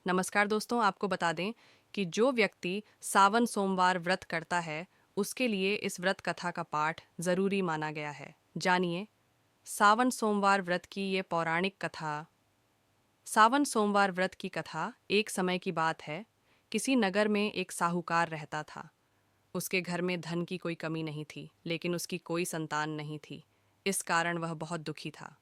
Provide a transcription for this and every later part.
नमस्कार दोस्तों, आपको बता दें कि जो व्यक्ति सावन सोमवार व्रत करता है, उसके लिए इस व्रत कथा का पाठ जरूरी माना गया है। जानिए सावन सोमवार व्रत की ये पौराणिक कथा। सावन सोमवार व्रत की कथा एक समय की बात है। किसी नगर में एक साहूकार रहता था। उसके घर में धन की कोई कमी नहीं थी, लेकिन उसकी कोई संतान नहीं थी। इस कारण वह बहुत दुखी था।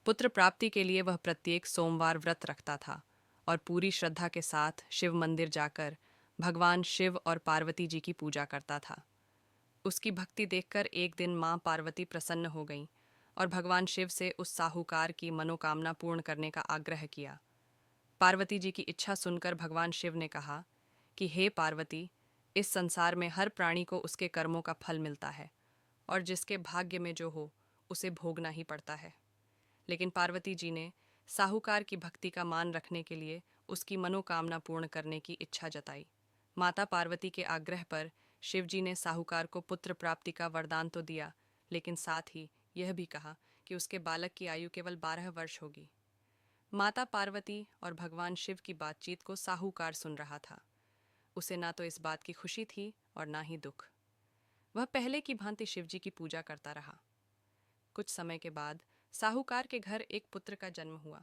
पुत्र प्राप्ति के लिए वह प्रत्येक सोमवार व्रत रखता था और पूरी श्रद्धा के साथ शिव मंदिर जाकर भगवान शिव और पार्वती जी की पूजा करता था। उसकी भक्ति देखकर एक दिन मां पार्वती प्रसन्न हो गईं और भगवान शिव से उस साहूकार की मनोकामना पूर्ण करने का आग्रह किया। पार्वती जी की इच्छा सुनकर भगवान शिव ने कहा कि हे पार्वती, इस संसार में हर प्राणी को उसके कर्मों का फल मिलता है और जिसके भाग्य में जो हो उसे भोगना ही पड़ता है। लेकिन पार्वती जी ने साहूकार की भक्ति का मान रखने के लिए उसकी मनोकामना पूर्ण करने की इच्छा जताई। माता पार्वती के आग्रह पर शिवजी ने साहूकार को पुत्र प्राप्ति का वरदान तो दिया, लेकिन साथ ही यह भी कहा कि उसके बालक की आयु केवल 12 वर्ष होगी। माता पार्वती और भगवान शिव की बातचीत को साहूकार सुन रहा था। उसे ना तो इस बात की खुशी थी और ना ही दुख। वह पहले की भांति शिवजी की पूजा करता रहा। कुछ समय के बाद साहूकार के घर एक पुत्र का जन्म हुआ।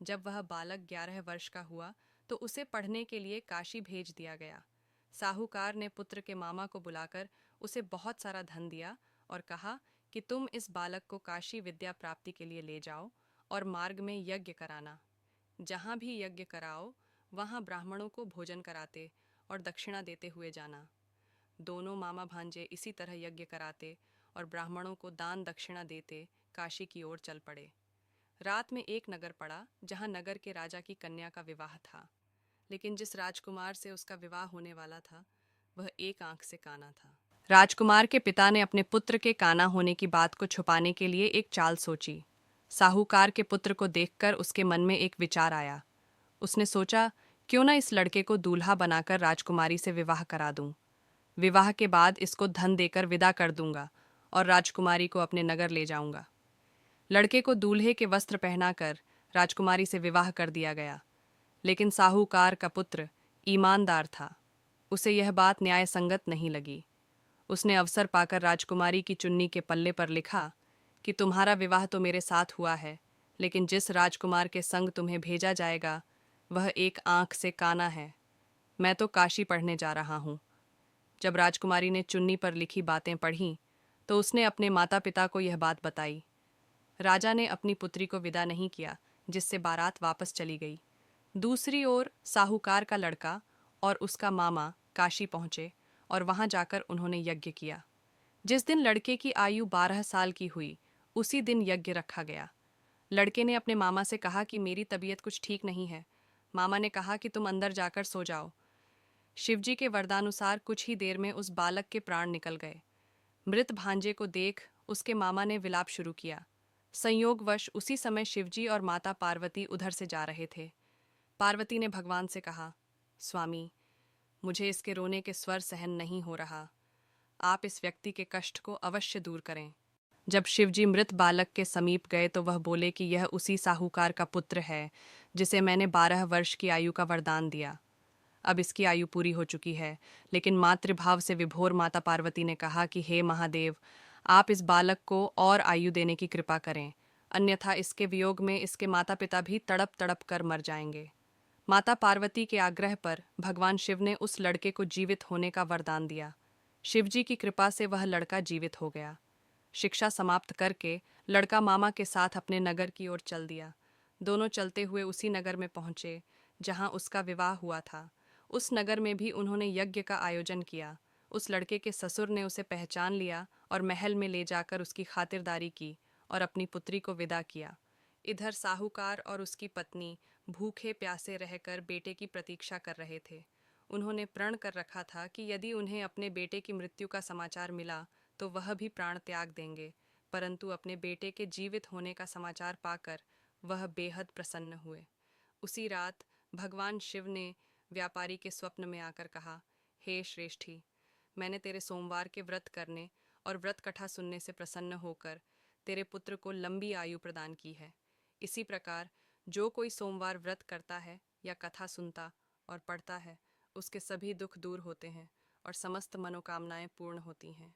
जब वह बालक 11 वर्ष का हुआ तो उसे पढ़ने के लिए काशी भेज दिया गया। साहूकार ने पुत्र के मामा को बुलाकर उसे बहुत सारा धन दिया और कहा कि तुम इस बालक को काशी विद्या प्राप्ति के लिए ले जाओ और मार्ग में यज्ञ कराना। जहाँ भी यज्ञ कराओ वहाँ ब्राह्मणों को भोजन कराते और दक्षिणा देते हुए जाना। दोनों मामा भांजे इसी तरह यज्ञ कराते और ब्राह्मणों को दान दक्षिणा देते काशी की ओर चल पड़े। रात में एक नगर पड़ा जहाँ नगर के राजा की कन्या का विवाह था, लेकिन जिस राजकुमार से उसका विवाह होने वाला था वह एक आंख से काना था। राजकुमार के पिता ने अपने पुत्र के काना होने की बात को छुपाने के लिए एक चाल सोची। साहूकार के पुत्र को देखकर उसके मन में एक विचार आया। उसने सोचा, क्यों ना इस लड़के को दूल्हा बनाकर राजकुमारी से विवाह करा दूं। विवाह के बाद इसको धन देकर विदा कर दूंगा और राजकुमारी को अपने नगर ले जाऊंगा। लड़के को दूल्हे के वस्त्र पहनाकर राजकुमारी से विवाह कर दिया गया। लेकिन साहूकार का पुत्र ईमानदार था। उसे यह बात न्याय संगत नहीं लगी। उसने अवसर पाकर राजकुमारी की चुन्नी के पल्ले पर लिखा कि तुम्हारा विवाह तो मेरे साथ हुआ है, लेकिन जिस राजकुमार के संग तुम्हें भेजा जाएगा वह एक आंख से काना है। मैं तो काशी पढ़ने जा रहा हूँ। जब राजकुमारी ने चुन्नी पर लिखी बातें पढ़ीं तो उसने अपने माता पिता को यह बात बताई। राजा ने अपनी पुत्री को विदा नहीं किया, जिससे बारात वापस चली गई। दूसरी ओर साहूकार का लड़का और उसका मामा काशी पहुंचे और वहां जाकर उन्होंने यज्ञ किया। जिस दिन लड़के की आयु 12 साल की हुई, उसी दिन यज्ञ रखा गया। लड़के ने अपने मामा से कहा कि मेरी तबीयत कुछ ठीक नहीं है। मामा ने कहा कि तुम अंदर जाकर सो जाओ। शिवजी के वरदानुसार कुछ ही देर में उस बालक के प्राण निकल गए। मृत भांजे को देख उसके मामा ने विलाप शुरू किया। संयोगवश उसी समय शिवजी और माता पार्वती उधर से जा रहे थे। पार्वती ने भगवान से कहा, स्वामी, मुझे इसके रोने के स्वर सहन नहीं हो रहा। आप इस व्यक्ति के कष्ट को अवश्य दूर करें। जब शिवजी मृत बालक के समीप गए तो वह बोले कि यह उसी साहूकार का पुत्र है जिसे मैंने 12 वर्ष की आयु का वरदान दिया। अब इसकी आयु पूरी हो चुकी है, लेकिन मातृभाव से विभोर माता पार्वती ने कहा कि हे महादेव, आप इस बालक को और आयु देने की कृपा करें, अन्यथा इसके वियोग में इसके माता पिता भी तड़प तड़प कर मर जाएंगे। माता पार्वती के आग्रह पर भगवान शिव ने उस लड़के को जीवित होने का वरदान दिया। शिवजी की कृपा से वह लड़का जीवित हो गया। शिक्षा समाप्त करके लड़का मामा के साथ अपने नगर की ओर चल दिया। दोनों चलते हुए उसी नगर में पहुंचे जहां उसका विवाह हुआ था। उस नगर में भी उन्होंने यज्ञ का आयोजन किया। उस लड़के के ससुर ने उसे पहचान लिया और महल में ले जाकर उसकी खातिरदारी की और अपनी पुत्री को विदा किया। इधर साहूकार और उसकी पत्नी भूखे प्यासे रहकर बेटे की प्रतीक्षा कर रहे थे। उन्होंने प्रण कर रखा था कि यदि उन्हें अपने बेटे की मृत्यु का समाचार मिला तो वह भी प्राण त्याग देंगे, परंतु अपने बेटे के जीवित होने का समाचार पाकर वह बेहद प्रसन्न हुए। उसी रात भगवान शिव ने व्यापारी के स्वप्न में आकर कहा, हे श्रेष्ठी, मैंने तेरे सोमवार के व्रत करने और व्रत कथा सुनने से प्रसन्न होकर तेरे पुत्र को लंबी आयु प्रदान की है। इसी प्रकार जो कोई सोमवार व्रत करता है या कथा सुनता और पढ़ता है, उसके सभी दुख दूर होते हैं और समस्त मनोकामनाएं पूर्ण होती हैं।